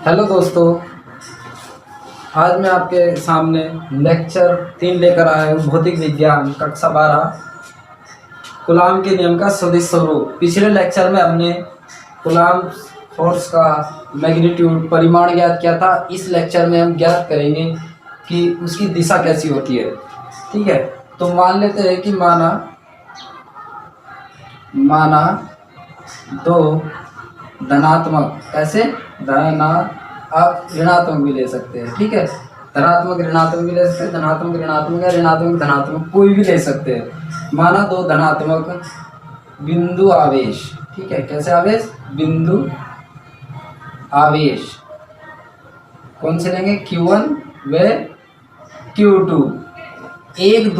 Hello दोस्तों, आज मैं आपके सामने लेक्चर 3 लेकर आया हूँ। भौतिक विज्ञान कक्षा 12 कूलाम के नियम का सदिश स्वरूप। पिछले लेक्चर में हमने कूलाम फोर्स का मैग्नीट्यूड परिमाण ज्ञात किया था। इस लेक्चर में हम ज्ञात करेंगे कि उसकी दिशा कैसी होती है। ठीक है, तो मान लेते हैं कि माना दो धनात्मक, ऐसे आप ऋणात्मक भी ले सकते हैं। ठीक है, धनात्मक ऋणात्मक भी ले सकते हैं, धनात्मक ऋणात्मक या ऋणात्मक धनात्मक कोई भी ले सकते हैं। माना दो धनात्मक बिंदु आवेश, ठीक है, कैसे आवेश, बिंदु आवेश कौन से लेंगे, Q1 व Q2 एक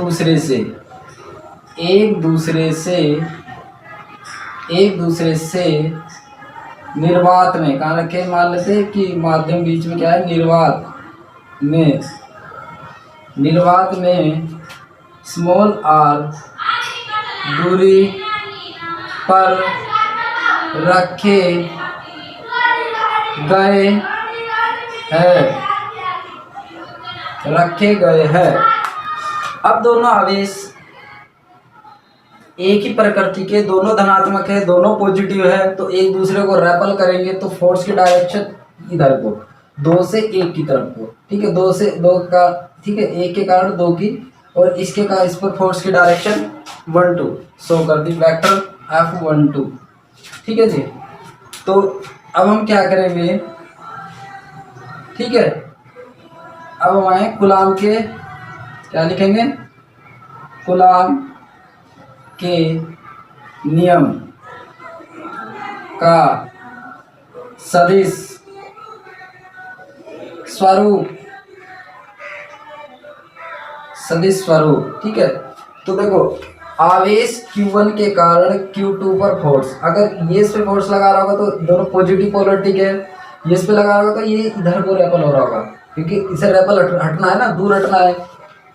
दूसरे से निर्वात में कहाँ रखे, मान लेते हैं कि माध्यम बीच में क्या है, निर्वात में स्मॉल r दूरी पर रखे गए हैं। अब दोनों आवेश एक ही प्रकृति के, दोनों धनात्मक है, दोनों पॉजिटिव है, तो एक दूसरे को रेपल करेंगे तो फोर्स की डायरेक्शन इधर को, 2 से 1 की तरफ को। ठीक है, 2 से 2 का, ठीक है, 1 के कारण 2 की, और इसके का इस पर फोर्स की डायरेक्शन 1 2 शो कर दी, वेक्टर F12। ठीक है जी, तो अब हम क्या करेंगे, ठीक है, अब हम आए कूलाम के, क्या लिखेंगे, कूलाम के नियम का सदिश स्वरूप। ठीक है, तो देखो आवेश Q1 के कारण Q2 पर फोर्स, अगर ये इस पे फोर्स लगा रहा होगा तो दोनों पॉजिटिव पोलरिटी के, ये इस पे लगा रहा होगा तो ये इधर को रेपल हो रहा होगा, क्योंकि इसे रेपल हटना है ना, दूर हटना है,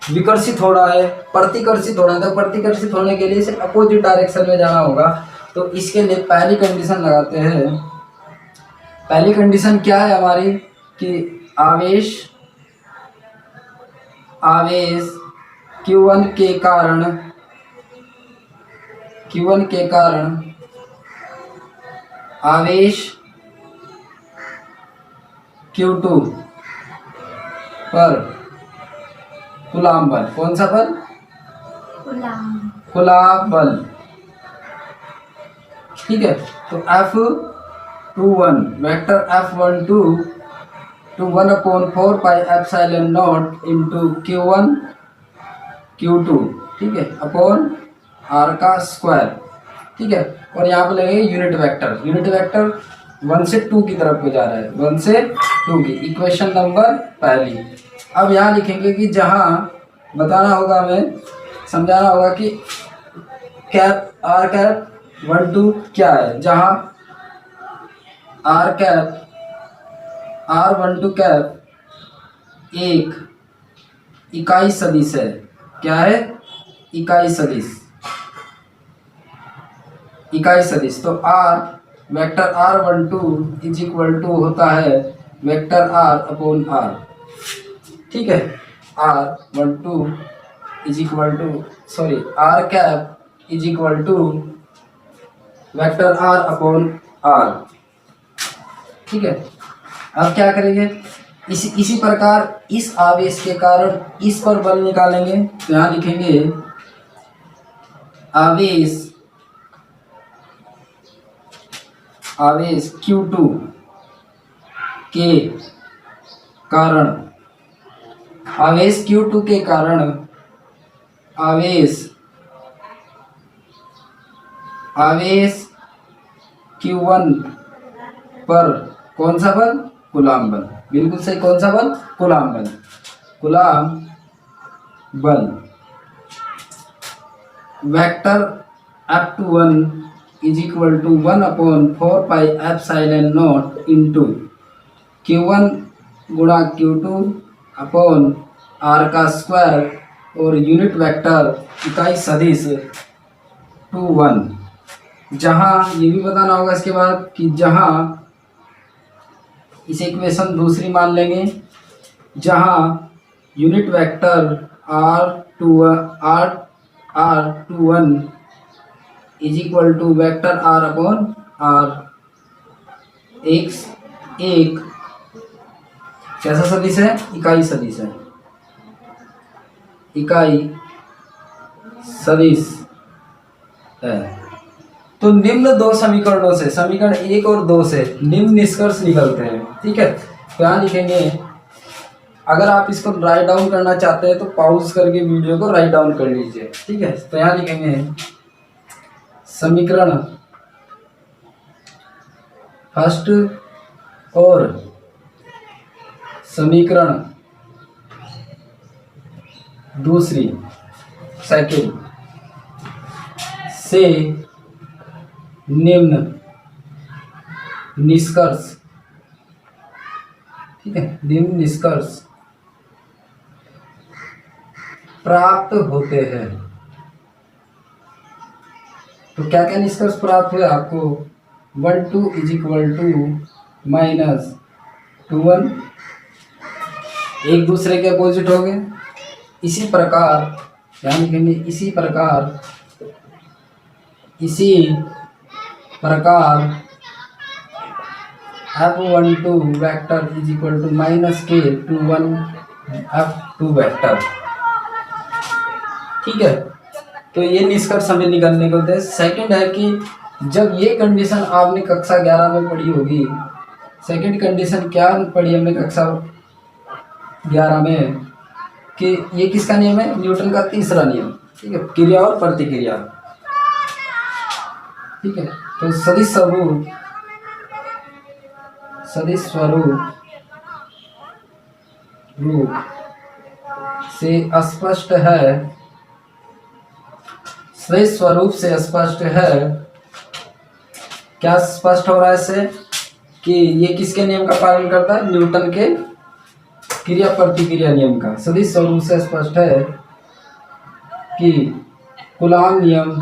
विकर्षित हो रहा है, प्रतिकर्षित होना है, तो प्रतिकर्षित होने के लिए इसे अपोजिट डायरेक्शन में जाना होगा। तो इसके लिए पहली कंडीशन लगाते हैं। पहली कंडीशन क्या है हमारी, कि आवेश Q1 के कारण आवेश Q2 पर कूलाम बल, कौन सा बल, कूलाम बल। ठीक है, तो F21 vector F12 to 1/4 pi epsilon naught into Q1 Q2, ठीक है, अपॉन R का स्क्वायर। ठीक है, और यहाँ पे लगेगा यूनिट वेक्टर 1 से 2 की तरफ को जा रहा है, 1 से 2 की, इक्वेशन नंबर पहली। अब यहाँ लिखेंगे कि जहाँ बताना होगा, हमें समझाना होगा कि कैप R12 क्या है, जहाँ R12 कैप एक इकाई सदिश है। क्या है, इकाई सदिश। तो vector R12 is equal to होता है वेक्टर R अपॉन R। ठीक है, R12 is equal to, R cap is equal to vector R upon R। ठीक है, अब क्या करेंगे, इसी प्रकार इस आवेश के कारण इस पर बल निकालेंगे। तो यहाँ लिखेंगे आवेश Q2 के कारण आवेश Q1 पर कौन सा बल, कूलाम बल। बिल्कुल सही, कौन सा बल, कूलाम बल। Vector F21 is equal to 1/4 pi epsilon naught into Q1 गुणा Q2 अपॉन R का स्क्वायर, और यूनिट वेक्टर इकाई सदिश 21। जहाँ ये भी बताना होगा इसके बाद कि जहाँ इस इक्वेशन दूसरी मान लेंगे जहाँ unit vector r21 is equal to vector r upon r। एक कैसा सदिश है? इकाई सदिश है। इकाई सदिश है। तो निम्न दो समीकरणों से, समीकरण 1 और 2 से निम्न निष्कर्ष निकलते हैं। ठीक है, तो यहाँ लिखेंगे, अगर आप इसको राइट डाउन करना चाहते हैं तो पॉज करके वीडियो को राइट डाउन कर लीजिए। ठीक है, तो यहाँ लिखेंगे समीकरण फर्स्ट और समीकरण दूसरी सेकंड से निम्न निष्कर्ष, ठीक है, निम्न निष्कर्ष प्राप्त होते हैं। तो क्या क्या निष्कर्ष प्राप्त हुए आपको? 1 2 इज इक्वल टू माइनस 2 1, एक दूसरे के अपोजिट हो गए। इसी प्रकार ध्यान लिखेंगे, इसी प्रकार F12 vector is equal to minus K21 F2 vector. ठीक है, तो ये निष्कर्ष हमें निकालने को होते हैं। सेकंड है कि जब ये कंडीशन आपने कक्षा 11 में पढ़ी होगी, सेकंड कंडीशन क्या पढ़ी हमने कक्षा 11 में, कि ये किसका नियम है? न्यूटन का तीसरा नियम। ठीक है, क्रिया और प्रतिक्रिया। ठीक है, तो सदिश स्वरूप से स्पष्ट है, सदिश स्वरूप से स्पष्ट है। क्या स्पष्ट हो रहा है इससे? कि ये किसके नियम का पालन करता है? न्यूटन के क्रिया प्रतिक्रिया नियम का। सदिश स्वरूप से स्पष्ट है कि कूलॉम नियम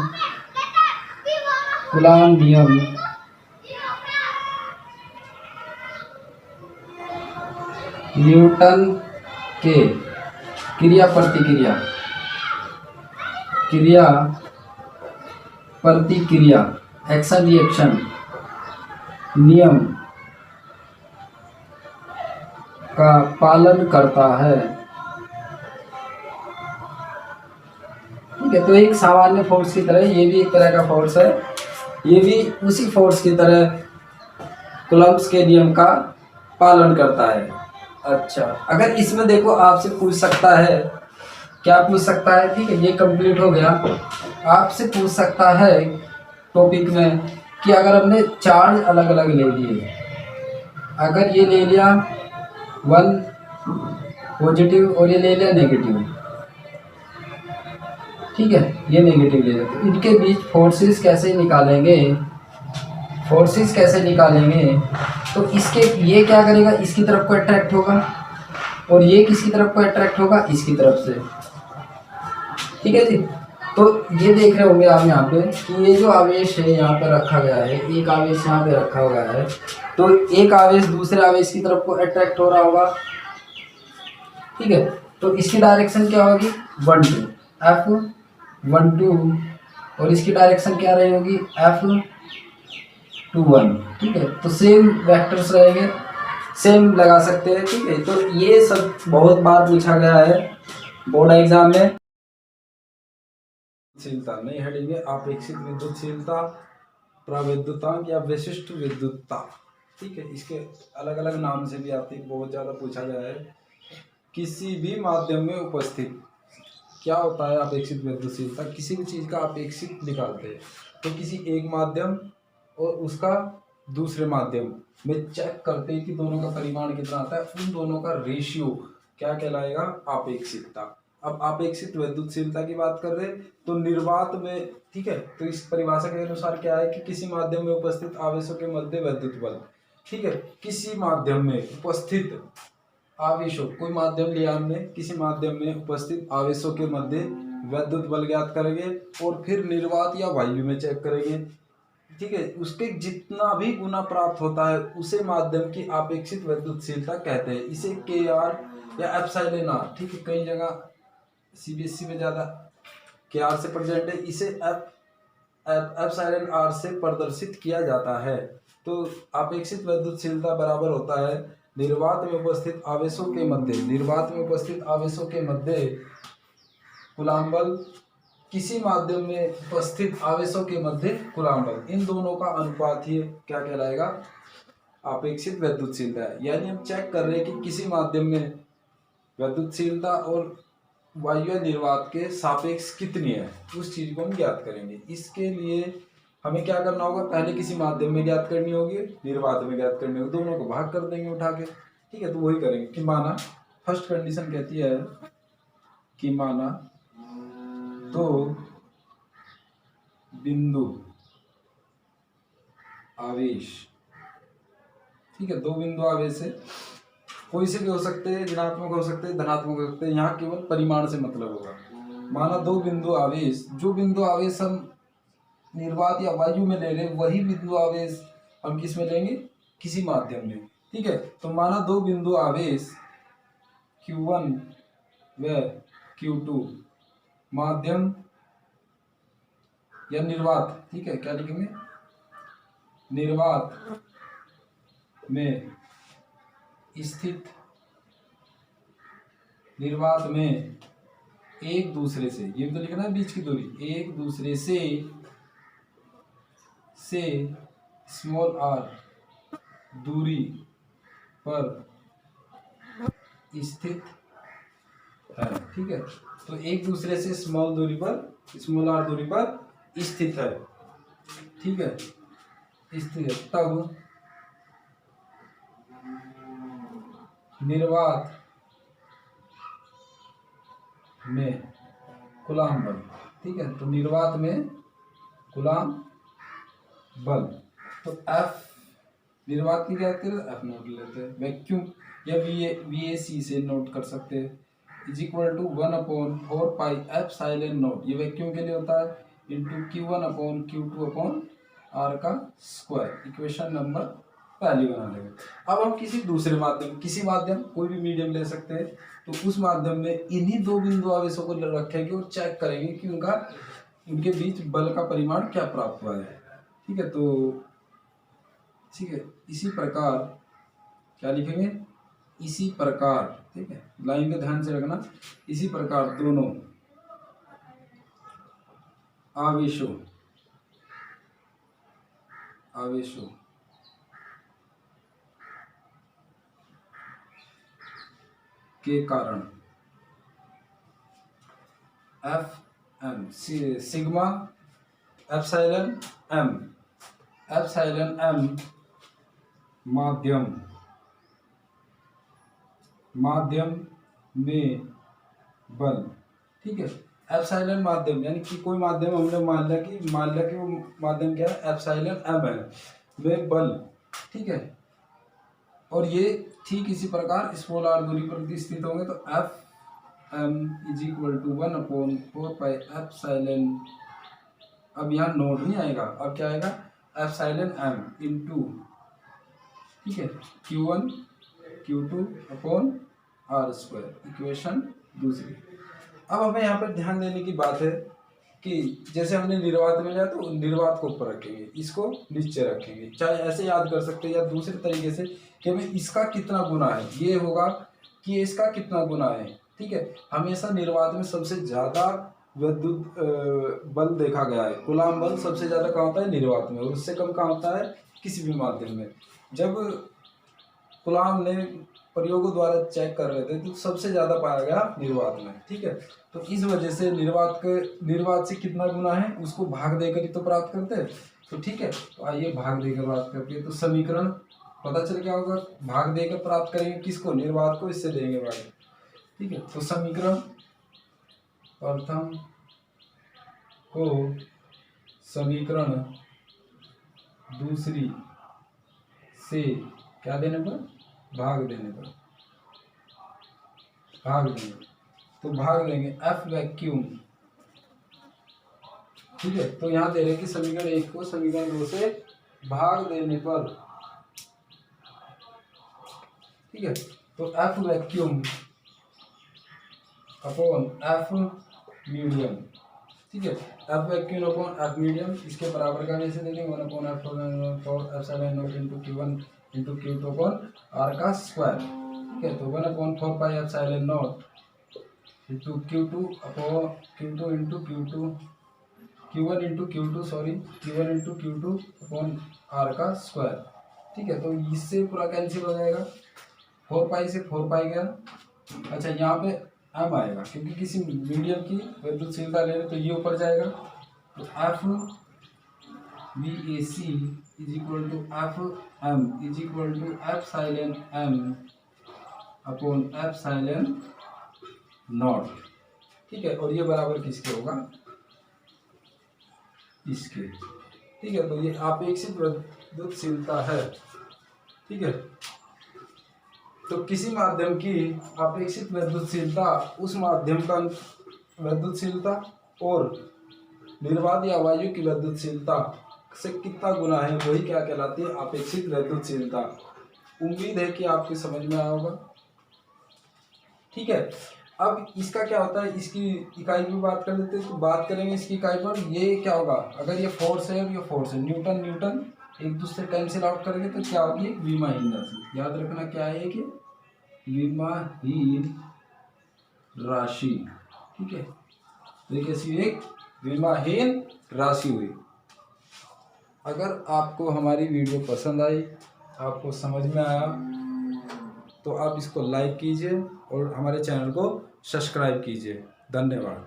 न्यूटन के क्रिया प्रतिक्रिया एक्शन रिएक्शन नियम का पालन करता है। ठीक है, तो एक सामान्य फोर्स की तरह ये भी एक तरह का फोर्स है, ये भी उसी फोर्स की तरह कूलम्ब्स के नियम का पालन करता है। अच्छा, अगर इसमें देखो आपसे पूछ सकता है, क्या पूछ सकता है? ठीक है, ये कंप्लीट हो गया। आपसे पूछ सकता है टॉपिक में कि अगर हमने चार्ज अलग अलग ले लिए, अगर ये ले लिया 1 पॉजिटिव और ये ले लिया नेगेटिव, ठीक है, ये नेगेटिव ले लिया, तो इनके बीच फोर्सेस कैसे निकालेंगे? तो इसके ये क्या करेगा? इसकी तरफ को अट्रैक्ट होगा, और ये किसकी तरफ को अट्रैक्ट होगा? इसकी तरफ से। ठीक है जी, तो ये देख रहे होंगे आप यहाँ पे कि ये जो आवेश है यहाँ पे रखा गया है, एक आवेश यहाँ पे रखा हुआ है, तो एक आवेश दूसरे आवेश की तरफ को अट्रैक्ट हो रहा होगा। ठीक है, तो इसकी डायरेक्शन क्या होगी? 1 2 F12, और इसकी डायरेक्शन क्या रही होगी? F21। ठीक है, तो सेम वेक्टर्स रहेंगे, सेम लगा सकते हैं। ठीक है, तो ये सब बहुत बार पूछा गया है बोर्ड एग्जाम में। नई हेडिंग है अपेक्षित विद्युतशीलता, प्रविद्युतांक या विशिष्ट विद्युतता। ठीक है, इसके अलग अलग नाम से भी आती है, बहुत ज़्यादा पूछा गया है। किसी भी माध्यम में उपस्थित, क्या होता है अपेक्षित विद्युतशीलता? किसी भी चीज़ का अपेक्षित निकालते हैं, तो किसी एक माध्यम और उसका दूसरे माध्यम में चेक करते हैं कि दोनों का परिमाण कितना आता है, उन दोनों का रेशियो क्या कहलाएगा? अपेक्षितता। अब अपेक्षित विद्युतशीलता की बात कर रहे हैं तो निर्वात में, ठीक है, तो इस परिभाषा के अनुसार क्या है कि किसी माध्यम में उपस्थित आवेशों के मध्य विद्युत बल। ठीक है, किसी माध्यम में उपस्थित आवेशों, कोई माध्यम लिया हमने, किसी माध्यम में उपस्थित आवेशों के मध्य विद्युत बल ज्ञात करेंगे, और फिर निर्वात या वायु में चेक करेंगे। ठीक है, उसके जितना भी गुना प्राप्त होता है उसे माध्यम की अपेक्षित विद्युतशीलता कहते हैं। इसे के आर या एप्सिलॉन आर, ठीक है, कई जगह सीबीएसई में ज़्यादा के आर से प्रेजेंट है, इसे एप्सिलॉन आर से प्रदर्शित किया जाता है। तो अपेक्षित विद्युतशीलता बराबर होता है निर्वात में उपस्थित आवेशों के मध्य, निर्वात में उपस्थित आवेशों के मध्य कूलम्ब बल, किसी माध्यम में उपस्थित आवेशों के मध्य कूलम्ब बल, इन दोनों का अनुपात ही क्या कहलाएगा, अपेक्षित विद्युतशीलता है। यानी हम चेक कर रहे हैं कि किसी माध्यम में विद्युतशीलता और वायु या निर्वात के सापेक्ष कितनी है, उस चीज को हम ज्ञात करेंगे। इसके लिए हमें क्या करना होगा, पहले किसी माध्यम में ज्ञात करनी होगी, निर्वात में ज्ञात करनी होगी, दोनों को भाग कर देंगे उठा के, ठीक है। तो वही करेंगे कि माना फर्स्ट कंडीशन कहती है कि माना दो बिंदु आवेश, ठीक है, दो बिंदु आवेश है, कोई से भी हो सकते हैं, ऋणात्मक हो सकते हैं, धनात्मक हो सकते हैं, यहाँ केवल परिमाण से मतलब होगा। माना दो बिंदु आवेश, जो बिंदु आवेश हम निर्वात या वायु में ले रहे वही बिंदु आवेश हम किस में लेंगे, किसी माध्यम में, ठीक है। तो माना दो बिंदु आवेश Q1 व Q2 माध्यम या निर्वात, ठीक है, क्या लिखेंगे, निर्वात में स्थित, निर्वात में एक दूसरे से, ये तो लिखना है बीच की दूरी, एक दूसरे से स्मॉल आर दूरी पर स्थित है, ठीक है। तो एक दूसरे से स्मॉल दूरी पर, स्मॉल आर दूरी पर स्थित है, ठीक है, स्थित है, तब निर्वात में कूलम्ब बल, ठीक है। तो निर्वात में कूलम्ब बल, तो F निर्वात की क्या करें, F नोट लेते हैं, वैक्यूम या VAC से नोट कर सकते हैं, is equal to 1/4 pi epsilon naught, ये वैक्यूम के लिए होता है, इंटू Q1/Q2/R का स्क्वायर। इक्वेशन नंबर पहली बना लेंगे। अब हम किसी दूसरे माध्यम, किसी माध्यम कोई भी मीडियम ले सकते हैं, तो उस माध्यम में इन्हीं दो बिंदु आवेशों को रखेंगे और चेक करेंगे कि उनके बीच बल का परिमाण क्या प्राप्त हुआ है, ठीक है। तो ठीक है, इसी प्रकार क्या लिखेंगे, इसी प्रकार, ठीक है, लाइन को ध्यान से रखना, इसी प्रकार दोनों आवेशों के कारण Fm सिग्मा एप्सिलॉन m माध्यम में बल, ठीक है। एप्सिलॉन माध्यम यानी कि कोई माध्यम हमने मान लिया कि वो माध्यम क्या है, एप्सिलॉन m है, में बल, ठीक है। और ये ठीक इसी प्रकार स्मॉल आर दूरी पर स्थित होंगे, तो Fm is equal to 1/4 pi epsilon, अब यहाँ नोट नहीं आएगा, अब क्या आएगा, एप्सिलॉन m इंटू, ठीक है, Q1 Q2/R स्क्वायर, इक्वेशन दूसरी। अब हमें यहाँ पर ध्यान देने की बात है कि जैसे हमने निर्वात में लिया तो निर्वात को ऊपर रखेंगे, इसको नीचे रखेंगे, चाहे ऐसे याद कर सकते हैं या दूसरे तरीके से कि हमें इसका कितना गुना है, ये होगा कि इसका कितना गुना है, ठीक है। हमेशा निर्वात में सबसे ज़्यादा विद्युत बल देखा गया है, कूलम्ब बल सबसे ज़्यादा कहाँ होता है, निर्वात में, और उससे कम कहाँ होता है, किसी भी माध्यम में। जब कूलम्ब ने प्रयोगों द्वारा चेक कर रहे थे तो सबसे ज़्यादा पाया गया निर्वात में, ठीक है। तो इस वजह से निर्वात से कितना गुना है उसको भाग देकर ही तो प्राप्त करते हैं, तो ठीक है। तो आइए भाग देकर बात करते हैं, तो समीकरण पता चल क्या होगा, भाग देकर प्राप्त करेंगे किसको, निर्वात को, इससे देंगे भाग, ठीक है। तो समीकरण प्रथम को समीकरण दूसरी से क्या देने पर, भाग देने पर, भाग देंगे, तो भाग देंगे F वैक्यूम ठीक है। तो यहाँ दे रहे कि समीकरण 1 को समीकरण 2 से भाग देने पर, ठीक है, तो F vacuum upon F medium, ठीक है, F vacuum upon F medium इसके बराबर का कैसे देंगे 1 upon F four epsilon naught into Q1 into Q2 upon R का स्क्वायर, ठीक है। तो 1 upon 4 pi epsilon naught into Q2 upon Q2 into Q2 Q1 into Q2 sorry Q1 into Q2 upon R का square, ठीक है। तो इससे पूरा कैंसिल हो जाएगा, 4 पाई से 4 पाई गया। अच्छा यहाँ पे एम आएगा क्योंकि किसी मीडियम की विद्युतशीलता ले रहे तो ये ऊपर जाएगा। तो F V A C is equal to F M is equal to F silane M upon F silane not, ठीक है। और ये बराबर किसके होगा, इसके, ठीक है। तो ये आपेक्षिक विद्युतशीलता है, ठीक है। तो किसी माध्यम की आपेक्षिक विद्युतशीलता उस माध्यम का विद्युतशीलता और निर्वात या वायु की विद्युतशीलता से कितना गुना है वही क्या कहलाती है, आपेक्षिक विद्युतशीलता। उम्मीद है कि आपकी समझ में आया होगा, ठीक है। अब इसका क्या होता है, इसकी इकाई की बात कर लेते हैं। तो बात करेंगे इसकी इकाई पर, ये क्या होगा, अगर ये फोर्स है और ये फोर्स है, न्यूटन न्यूटन एक दूसरे कैंसिल आउट करेंगे तो क्या होगी, विमाहीन राशि। याद रखना क्या है कि विमाहीन राशि, ठीक है। तो ये कैसी एक विमाहीन राशि हुई। अगर आपको हमारी वीडियो पसंद आई, आपको समझ में आया, तो आप इसको लाइक कीजिए और हमारे चैनल को सब्सक्राइब कीजिए। धन्यवाद।